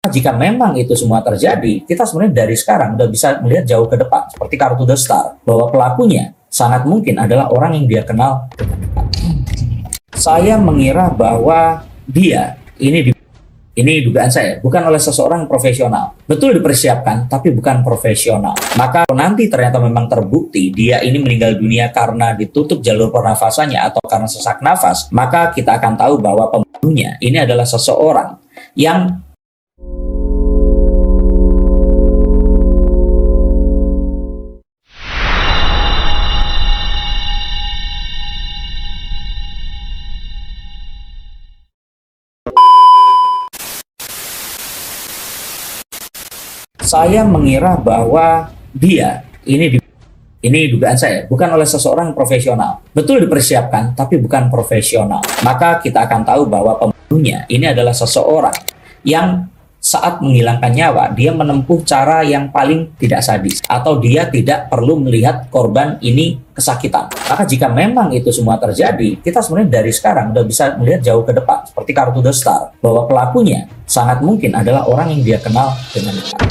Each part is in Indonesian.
Jika memang itu semua terjadi, kita sebenarnya dari sekarang udah bisa melihat jauh ke depan, seperti kartu The Star, bahwa pelakunya sangat mungkin adalah orang yang dia kenal dengan dekat. Saya mengira bahwa dia, ini dugaan saya, bukan oleh seseorang profesional. Betul dipersiapkan, tapi bukan profesional. Maka nanti ternyata memang terbukti dia ini meninggal dunia karena ditutup jalur pernafasannya atau karena sesak nafas, maka kita akan tahu bahwa pembunuhnya ini adalah seseorang yang saya mengira bahwa dia, ini dugaan saya, bukan oleh seseorang profesional. Betul dipersiapkan, tapi bukan profesional. Maka kita akan tahu bahwa pembunuhnya ini adalah seseorang yang saat menghilangkan nyawa, dia menempuh cara yang paling tidak sadis. Atau dia tidak perlu melihat korban ini kesakitan. Maka jika memang itu semua terjadi, kita sebenarnya dari sekarang udah bisa melihat jauh ke depan. Seperti kartu The Star, bahwa pelakunya sangat mungkin adalah orang yang dia kenal dengan dekat.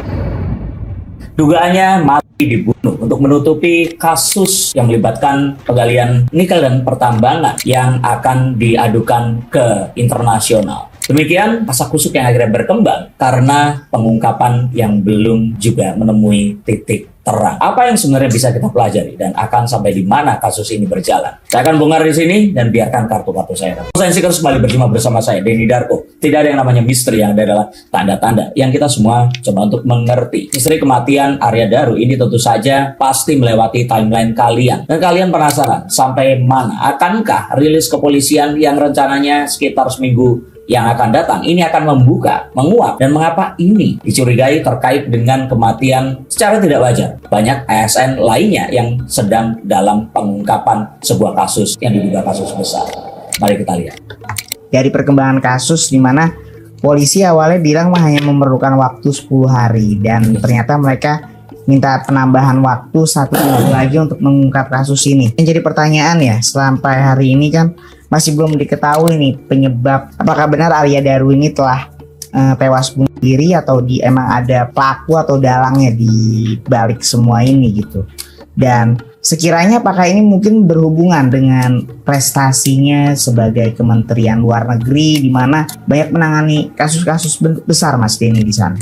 Dugaannya mati dibunuh untuk menutupi kasus yang melibatkan penggalian nikel dan pertambangan yang akan diadukan ke internasional. Demikian kasakusuk yang akhirnya berkembang karena pengungkapan yang belum juga menemui titik terang. Apa yang sebenarnya bisa kita pelajari dan akan sampai di mana kasus ini berjalan? Saya akan bongkar di sini dan biarkan kartu-kartu saya. Saya Seekers kembali berjumpa bersama saya, Denny Darko. Tidak ada yang namanya misteri, yang ada adalah tanda-tanda yang kita semua coba untuk mengerti. Misteri kematian Arya Daru ini tentu saja pasti melewati timeline kalian. Dan kalian penasaran sampai mana? Akankah rilis kepolisian yang rencananya sekitar seminggu yang akan datang ini akan membuka, menguak, dan mengapa ini dicurigai terkait dengan kematian secara tidak wajar banyak ASN lainnya yang sedang dalam pengungkapan sebuah kasus yang diduga kasus besar. Mari kita lihat. Dari perkembangan kasus di mana polisi awalnya bilang hanya memerlukan waktu 10 hari dan ternyata mereka minta penambahan waktu 1 minggu lagi untuk mengungkap kasus ini. Yang jadi pertanyaan ya, sampai hari ini kan masih belum diketahui nih penyebab apakah benar Arya Daru ini telah tewas bunuh diri atau emang ada pelaku atau dalangnya di balik semua ini gitu. Dan sekiranya apakah ini mungkin berhubungan dengan prestasinya sebagai Kementerian Luar Negeri di mana banyak menangani kasus-kasus besar Mas Denny di sana.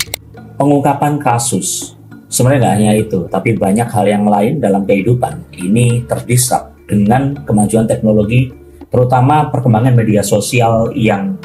Pengungkapan kasus sebenarnya nggak hanya itu, tapi banyak hal yang lain dalam kehidupan ini terdisrupt dengan kemajuan teknologi, terutama perkembangan media sosial yang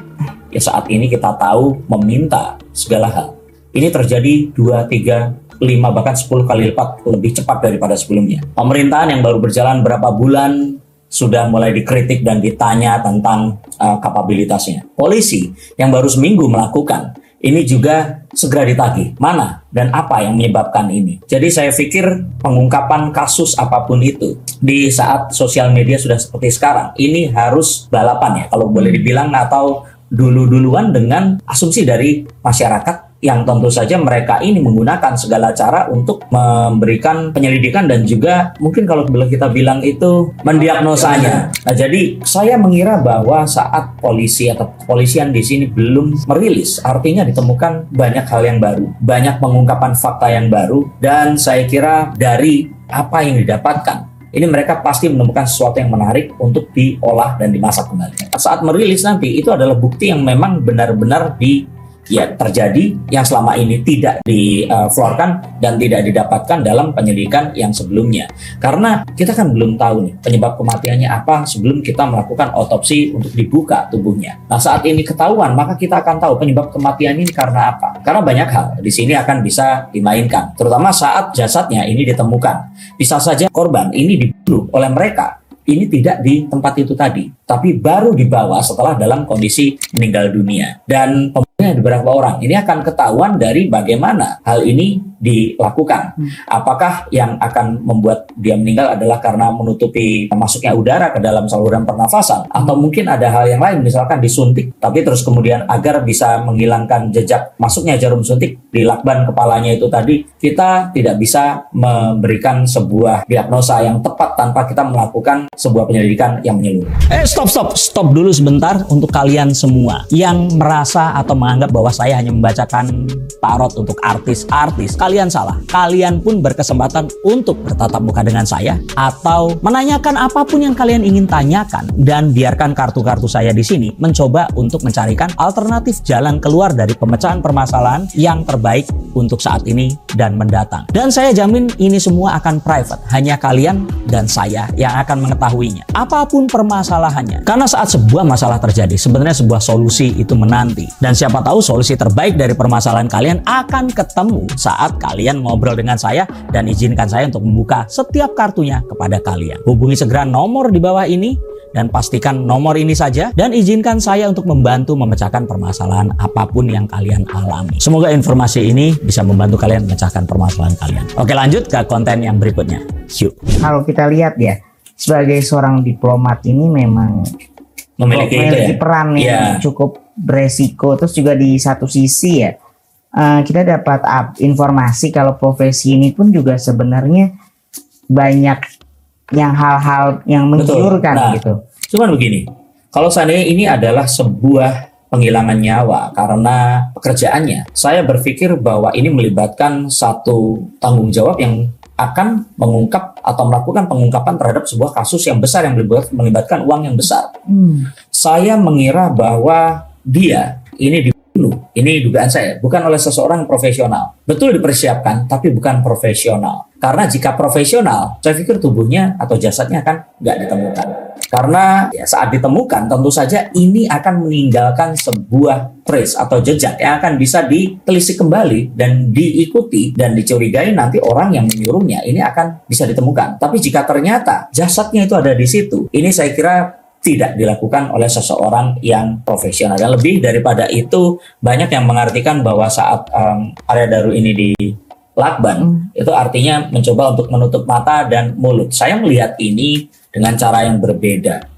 ya saat ini kita tahu meminta segala hal. Ini terjadi 2, 3, 5, bahkan 10 kali lipat lebih cepat daripada sebelumnya. Pemerintahan yang baru berjalan berapa bulan sudah mulai dikritik dan ditanya tentang kapabilitasnya. Polisi yang baru seminggu melakukan, ini juga segera ditagih. Mana dan apa yang menyebabkan ini? Jadi saya pikir pengungkapan kasus apapun itu di saat sosial media sudah seperti sekarang, ini harus balapan ya kalau boleh dibilang, atau dulu-duluan dengan asumsi dari masyarakat yang tentu saja mereka ini menggunakan segala cara untuk memberikan penyelidikan dan juga mungkin kalau boleh kita bilang itu mendiagnosanya. Nah, jadi saya mengira bahwa saat polisi atau kepolisian di sini belum merilis, artinya ditemukan banyak hal yang baru, banyak pengungkapan fakta yang baru, dan saya kira dari apa yang didapatkan, ini mereka pasti menemukan sesuatu yang menarik untuk diolah dan dimasak kembali. Saat merilis nanti, itu adalah bukti yang memang benar-benar terjadi yang selama ini tidak diflorkan dan tidak didapatkan dalam penyelidikan yang sebelumnya. Karena kita kan belum tahu nih penyebab kematiannya apa sebelum kita melakukan otopsi untuk dibuka tubuhnya. Nah, saat ini ketahuan, maka kita akan tahu penyebab kematian ini karena apa. Karena banyak hal di sini akan bisa dimainkan, terutama saat jasadnya ini ditemukan. Bisa saja korban ini dibunuh oleh mereka. Ini tidak di tempat itu tadi, tapi baru dibawa setelah dalam kondisi meninggal dunia. Dan pembunuhnya beberapa orang. Ini akan ketahuan dari bagaimana hal ini dilakukan. Apakah yang akan membuat dia meninggal adalah karena menutupi masuknya udara ke dalam saluran pernafasan, atau mungkin ada hal yang lain, misalkan disuntik, tapi terus kemudian agar bisa menghilangkan jejak masuknya jarum suntik di lakban kepalanya itu tadi, kita tidak bisa memberikan sebuah diagnosa yang tepat tanpa kita melakukan sebuah penyelidikan yang menyeluruh. Stop dulu sebentar untuk kalian semua yang merasa atau menganggap bahwa saya hanya membacakan tarot untuk artis-artis, kalian salah. Kalian pun berkesempatan untuk bertatap muka dengan saya atau menanyakan apapun yang kalian ingin tanyakan, dan biarkan kartu-kartu saya di sini mencoba untuk mencarikan alternatif jalan keluar dari pemecahan permasalahan yang terbaik untuk saat ini dan mendatang. Dan saya jamin ini semua akan private, hanya kalian dan saya yang akan mengetahuinya. Apapun permasalahannya. Karena saat sebuah masalah terjadi, sebenarnya sebuah solusi itu menanti. Dan siapa tahu solusi terbaik dari permasalahan kalian akan ketemu saat kalian ngobrol dengan saya, dan izinkan saya untuk membuka setiap kartunya kepada kalian. Hubungi segera nomor di bawah ini dan pastikan nomor ini saja, dan izinkan saya untuk membantu memecahkan permasalahan apapun yang kalian alami. Semoga informasi ini bisa membantu kalian memecahkan permasalahan kalian. Oke, lanjut ke konten yang berikutnya. Yuk. Kalau kita lihat ya, sebagai seorang diplomat ini memang memiliki peran yang cukup beresiko. Terus juga di satu sisi ya, kita dapat informasi kalau profesi ini pun juga sebenarnya banyak yang hal-hal yang menggiurkan gitu. Cuman begini, kalau seandainya ini adalah sebuah penghilangan nyawa karena pekerjaannya, saya berpikir bahwa ini melibatkan satu tanggung jawab yang akan mengungkap atau melakukan pengungkapan terhadap sebuah kasus yang besar yang melibatkan uang yang besar. Saya mengira bahwa dia ini dibunuh. Ini dugaan saya, bukan oleh seseorang profesional. Betul dipersiapkan, tapi bukan profesional. Karena jika profesional, saya pikir tubuhnya atau jasadnya akan nggak ditemukan. Karena ya, saat ditemukan, tentu saja ini akan meninggalkan sebuah trace atau jejak yang akan bisa ditelisik kembali dan diikuti dan dicurigai nanti orang yang menyuruhnya ini akan bisa ditemukan. Tapi jika ternyata jasadnya itu ada di situ, ini saya kira tidak dilakukan oleh seseorang yang profesional. Dan lebih daripada itu, banyak yang mengartikan bahwa saat Arya Daru ini dilakban, itu artinya mencoba untuk menutup mata dan mulut. Saya melihat ini dengan cara yang berbeda.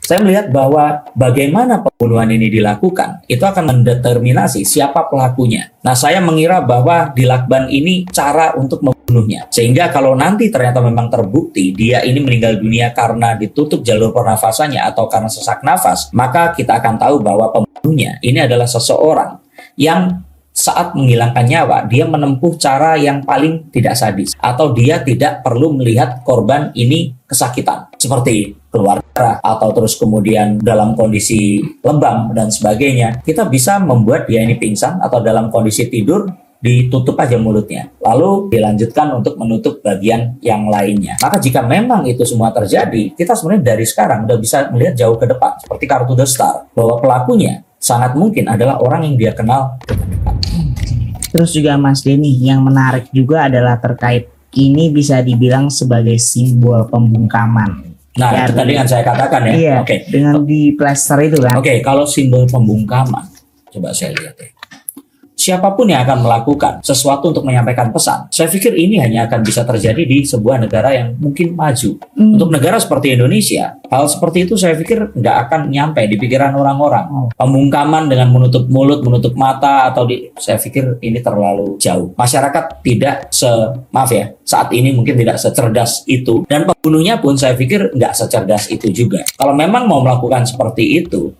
Saya melihat bahwa bagaimana pembunuhan ini dilakukan, itu akan mendeterminasi siapa pelakunya. Nah, saya mengira bahwa dilakban ini cara untuk membunuhnya. Sehingga kalau nanti ternyata memang terbukti dia ini meninggal dunia karena ditutup jalur pernafasannya atau karena sesak nafas, maka kita akan tahu bahwa pembunuhnya ini adalah seseorang yang saat menghilangkan nyawa, dia menempuh cara yang paling tidak sadis, atau dia tidak perlu melihat korban ini kesakitan, seperti keluar darah, atau terus kemudian dalam kondisi lebam dan sebagainya. Kita bisa membuat dia ini pingsan, atau dalam kondisi tidur, ditutup aja mulutnya, lalu dilanjutkan untuk menutup bagian yang lainnya. Maka jika memang itu semua terjadi, kita sebenarnya dari sekarang udah bisa melihat jauh ke depan, seperti kartu The Star, bahwa pelakunya sangat mungkin adalah orang yang dia kenal dekat-dekat. Terus juga Mas Denny, yang menarik juga adalah terkait ini bisa dibilang sebagai simbol pembungkaman. Nah, itu tadi yang saya katakan ya. Iya, dengan di plaster itu kan. Kalau simbol pembungkaman, coba saya lihat ya. Siapapun yang akan melakukan sesuatu untuk menyampaikan pesan, saya pikir ini hanya akan bisa terjadi di sebuah negara yang mungkin maju. Untuk negara seperti Indonesia, hal seperti itu saya pikir nggak akan nyampe di pikiran orang-orang. Pembungkaman dengan menutup mulut, menutup mata, saya pikir ini terlalu jauh. Masyarakat tidak saat ini mungkin tidak secerdas itu. Dan pembunuhnya pun saya pikir nggak secerdas itu juga. Kalau memang mau melakukan seperti itu,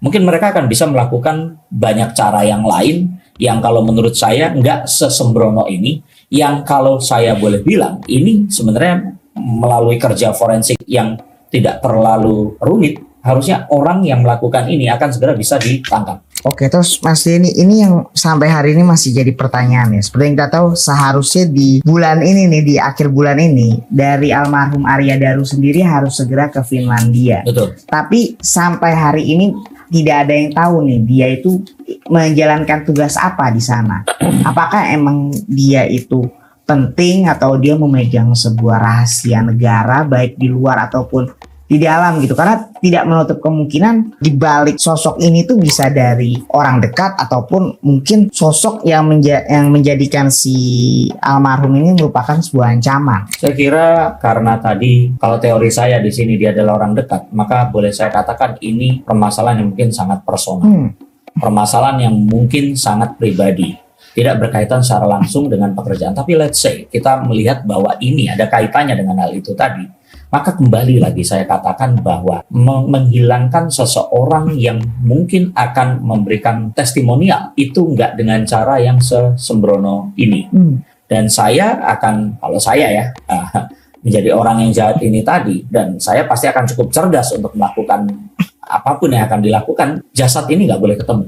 mungkin mereka akan bisa melakukan banyak cara yang lain, yang kalau menurut saya nggak sesembrono ini, yang kalau saya boleh bilang, ini sebenarnya melalui kerja forensik yang tidak terlalu rumit, harusnya orang yang melakukan ini akan segera bisa ditangkap. Oke, terus Mas Denny, ini yang sampai hari ini masih jadi pertanyaan ya. Seperti yang kita tahu, seharusnya di bulan ini nih, di akhir bulan ini, dari almarhum Arya Daru sendiri harus segera ke Finlandia. Betul. Tapi sampai hari ini tidak ada yang tahu nih dia itu menjalankan tugas apa di sana. Apakah emang dia itu penting atau dia memegang sebuah rahasia negara baik di luar ataupun di dalam gitu. Karena tidak menutup kemungkinan di balik sosok ini tuh bisa dari orang dekat ataupun mungkin sosok yang menjadikan si almarhum ini merupakan sebuah ancaman. Saya kira karena tadi kalau teori saya di sini dia adalah orang dekat, maka boleh saya katakan ini permasalahan yang mungkin sangat personal. Permasalahan yang mungkin sangat pribadi, tidak berkaitan secara langsung dengan pekerjaan. Tapi let's say kita melihat bahwa ini ada kaitannya dengan hal itu tadi. Maka kembali lagi saya katakan bahwa menghilangkan seseorang yang mungkin akan memberikan testimonial itu nggak dengan cara yang sembrono ini. Dan saya akan, kalau saya ya, menjadi orang yang jahat ini tadi, dan saya pasti akan cukup cerdas untuk melakukan apapun yang akan dilakukan, jasad ini nggak boleh ketemu.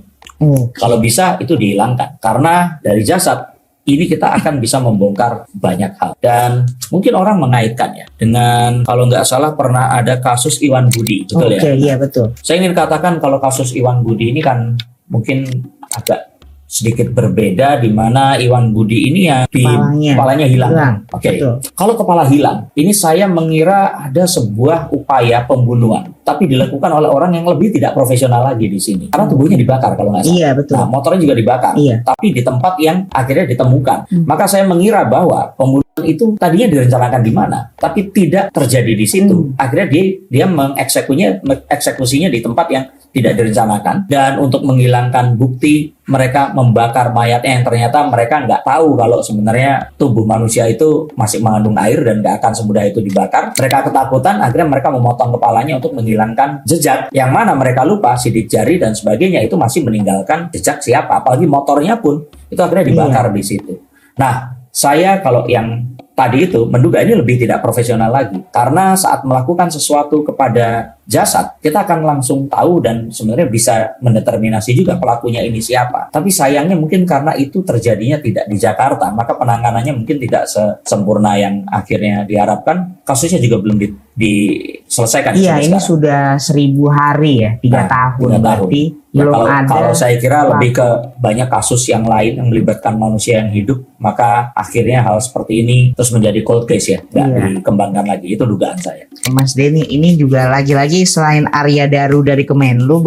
Kalau bisa itu dihilangkan, karena dari jasad ini kita akan bisa membongkar banyak hal. Dan mungkin orang mengaitkannya dengan, kalau nggak salah pernah ada kasus Iwan Budi, betul ya? Iya betul. Saya ingin katakan kalau kasus Iwan Budi ini kan mungkin agak sedikit berbeda, di mana Iwan Budi ini ya kepalanya hilang. Oke. Kalau kepala hilang, ini saya mengira ada sebuah upaya pembunuhan, tapi dilakukan oleh orang yang lebih tidak profesional lagi di sini. Karena tubuhnya dibakar kalau nggak salah. Iya betul. Nah, motornya juga dibakar, tapi di tempat yang akhirnya ditemukan. Maka saya mengira bahwa pembunuhan itu tadinya direncanakan di mana, tapi tidak terjadi di situ. Akhirnya dia mengeksekusinya di tempat yang tidak direncanakan, dan untuk menghilangkan bukti mereka membakar mayatnya yang ternyata mereka nggak tahu kalau sebenarnya tubuh manusia itu masih mengandung air dan nggak akan semudah itu dibakar. Mereka ketakutan, akhirnya mereka memotong kepalanya untuk menghilangkan jejak, yang mana mereka lupa sidik jari dan sebagainya itu masih meninggalkan jejak siapa, apalagi motornya pun itu akhirnya dibakar di situ. Nah, saya kalau yang tadi itu menduga ini lebih tidak profesional lagi, karena saat melakukan sesuatu kepada jasad kita akan langsung tahu dan sebenarnya bisa mendeterminasi juga pelakunya ini siapa. Tapi sayangnya mungkin karena itu terjadinya tidak di Jakarta, maka penanganannya mungkin tidak sempurna yang akhirnya diharapkan. Kasusnya juga belum diselesaikan. Iya, ini sudah 1000 hari ya, 3 tahun berarti belum ada. Kalau saya kira lebih ke banyak kasus yang lain yang melibatkan manusia yang hidup, maka akhirnya hal seperti ini terus menjadi cold case ya, nggak dikembangkan lagi. Itu dugaan saya. Mas Denny, ini juga lagi-lagi selain Arya Daru dari Kemenlu,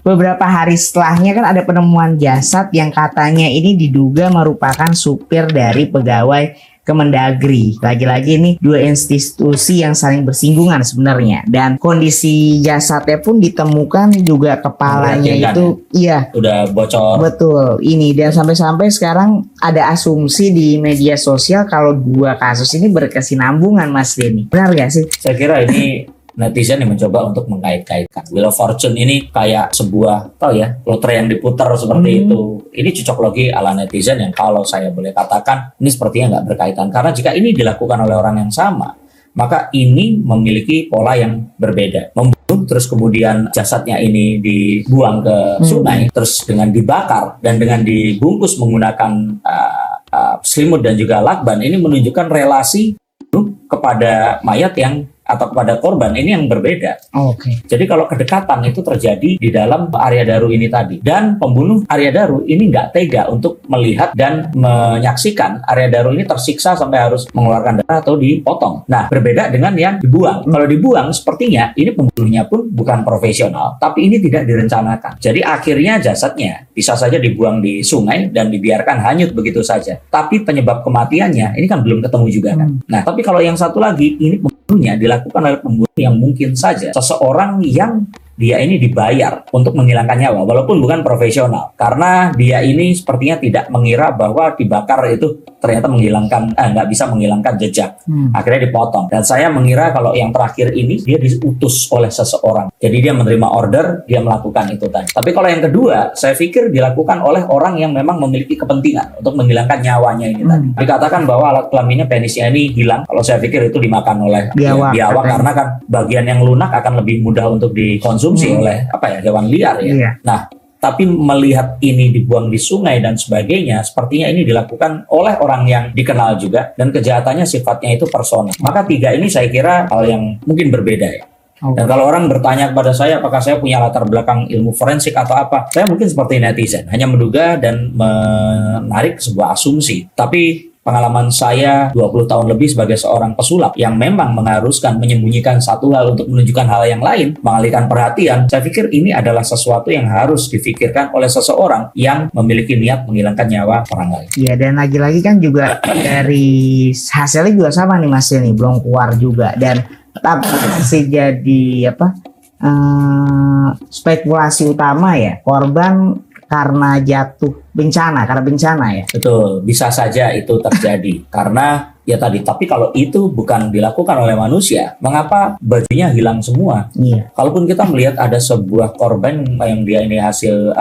beberapa hari setelahnya kan ada penemuan jasad yang katanya ini diduga merupakan supir dari pegawai Kemendagri. Lagi-lagi ini dua institusi yang saling bersinggungan sebenarnya, dan kondisi jasadnya pun ditemukan juga kepalanya itu udah bocor. Betul, ini dan sampai-sampai sekarang ada asumsi di media sosial kalau dua kasus ini berkesinambungan, Mas Denny. Benar gak sih? Saya kira ini netizen yang mencoba untuk mengkait-kaitkan. Wheel of Fortune ini kayak sebuah lotre yang diputar seperti itu. Ini cocok logi ala netizen yang kalau saya boleh katakan ini sepertinya nggak berkaitan. Karena jika ini dilakukan oleh orang yang sama, maka ini memiliki pola yang berbeda. Membunuh terus kemudian jasadnya ini dibuang ke sungai, terus dengan dibakar dan dengan dibungkus menggunakan selimut dan juga lakban, ini menunjukkan relasi kepada mayat atau kepada korban ini yang berbeda. Jadi kalau kedekatan itu terjadi di dalam Arya Daru ini tadi, dan pembunuh Arya Daru ini nggak tega untuk melihat dan menyaksikan Arya Daru ini tersiksa sampai harus mengeluarkan darah atau dipotong. Nah, berbeda dengan yang dibuang. Kalau dibuang, sepertinya ini pembunuhnya pun bukan profesional, tapi ini tidak direncanakan. Jadi akhirnya jasadnya bisa saja dibuang di sungai dan dibiarkan hanyut begitu saja. Tapi penyebab kematiannya ini kan belum ketemu juga kan. Nah, tapi kalau yang satu lagi, ini pembunuhnya dilakukan oleh pembunuh yang mungkin saja seseorang yang dia ini dibayar untuk menghilangkan nyawa, walaupun bukan profesional, karena dia ini sepertinya tidak mengira bahwa dibakar itu ternyata nggak bisa menghilangkan jejak. Akhirnya dipotong. Dan saya mengira kalau yang terakhir ini dia diutus oleh seseorang, jadi dia menerima order, dia melakukan itu tadi. Tapi kalau yang kedua, saya pikir dilakukan oleh orang yang memang memiliki kepentingan untuk menghilangkan nyawanya ini tadi. Dikatakan bahwa alat kelaminnya, penisnya ini hilang. Kalau saya pikir itu dimakan oleh biawak karena kan bagian yang lunak akan lebih mudah untuk dikonsumsi oleh hewan liar ya. Nah, tapi melihat ini dibuang di sungai dan sebagainya, sepertinya ini dilakukan oleh orang yang dikenal juga, dan kejahatannya sifatnya itu personal. Maka tiga ini saya kira hal yang mungkin berbeda ya. Dan kalau orang bertanya kepada saya apakah saya punya latar belakang ilmu forensik atau apa, saya mungkin seperti netizen, hanya menduga dan menarik sebuah asumsi. Tapi pengalaman saya 20 tahun lebih sebagai seorang pesulap yang memang mengharuskan menyembunyikan satu hal untuk menunjukkan hal yang lain, mengalihkan perhatian, saya pikir ini adalah sesuatu yang harus difikirkan oleh seseorang yang memiliki niat menghilangkan nyawa orang lain. Iya, dan lagi-lagi kan juga dari hasilnya juga sama nih Mas, ini belum keluar juga, dan tapi masih jadi spekulasi utama ya, korban karena bencana ya. Betul, bisa saja itu terjadi karena Ya tadi, tapi kalau itu bukan dilakukan oleh manusia, mengapa bajunya hilang semua? Iya. Kalaupun kita melihat ada sebuah korban yang dia ini hasil,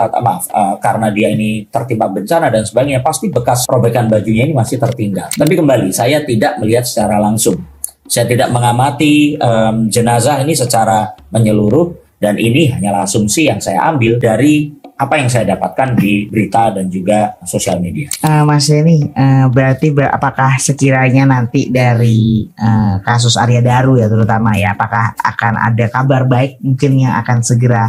karena dia ini tertimpa bencana dan sebagainya, pasti bekas robekan bajunya ini masih tertinggal. Tapi kembali, saya tidak melihat secara langsung. Saya tidak mengamati jenazah ini secara menyeluruh, dan ini hanyalah asumsi yang saya ambil dari apa yang saya dapatkan di berita dan juga sosial media. Mas Denny, berarti apakah sekiranya nanti dari kasus Arya Daru ya terutama ya, apakah akan ada kabar baik mungkin yang akan segera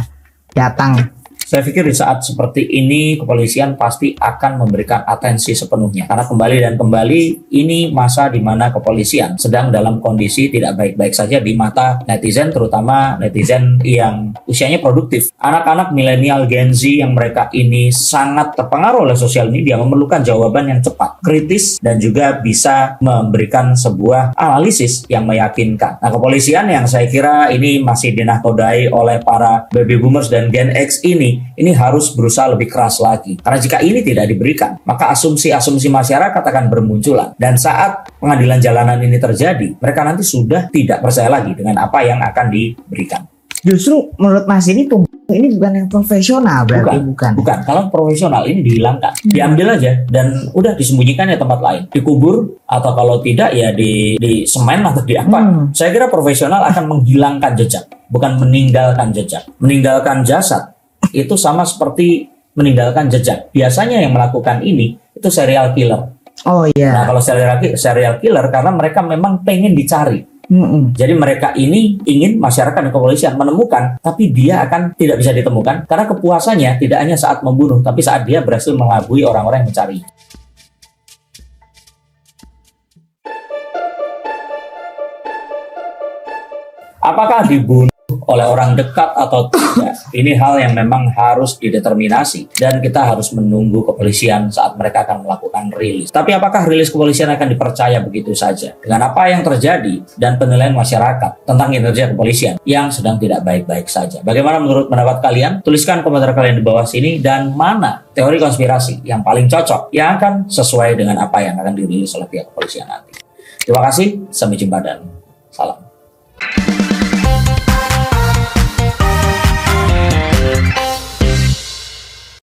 datang? Saya pikir di saat seperti ini kepolisian pasti akan memberikan atensi sepenuhnya. Karena kembali dan kembali ini masa di mana kepolisian sedang dalam kondisi tidak baik-baik saja di mata netizen, terutama netizen yang usianya produktif. Anak-anak milenial Gen Z yang mereka ini sangat terpengaruh oleh sosial media memerlukan jawaban yang cepat, kritis, dan juga bisa memberikan sebuah analisis yang meyakinkan. Nah, kepolisian yang saya kira ini masih dinakodai oleh para baby boomers dan Gen X ini harus berusaha lebih keras lagi. Karena jika ini tidak diberikan, maka asumsi-asumsi masyarakat akan bermunculan. Dan saat pengadilan jalanan ini terjadi, mereka nanti sudah tidak percaya lagi dengan apa yang akan diberikan. Justru menurut Mas ini bukan yang profesional berarti bukan. Kalau profesional ini dihilangkan, diambil aja dan udah disembunyikan ya tempat lain, dikubur atau kalau tidak ya di semen atau di apa. Saya kira profesional akan menghilangkan jejak, bukan meninggalkan jejak. Meninggalkan jasad itu sama seperti meninggalkan jejak. Biasanya yang melakukan ini itu serial killer. Oh iya. Nah, kalau serial killer karena mereka memang pengen dicari. Jadi mereka ini ingin masyarakat dan kepolisian menemukan, tapi dia akan tidak bisa ditemukan karena kepuasannya tidak hanya saat membunuh, tapi saat dia berhasil mengelabui orang-orang yang mencari. Apakah dibunuh oleh orang dekat atau tidak? Ini hal yang memang harus dideterminasi dan kita harus menunggu kepolisian saat mereka akan melakukan rilis. Tapi apakah rilis kepolisian akan dipercaya begitu saja? Dengan apa yang terjadi dan penilaian masyarakat tentang kinerja kepolisian yang sedang tidak baik-baik saja. Bagaimana menurut pendapat kalian? Tuliskan komentar kalian di bawah sini, dan mana teori konspirasi yang paling cocok yang akan sesuai dengan apa yang akan dirilis oleh pihak kepolisian nanti. Terima kasih, sampai jumpa dan salam.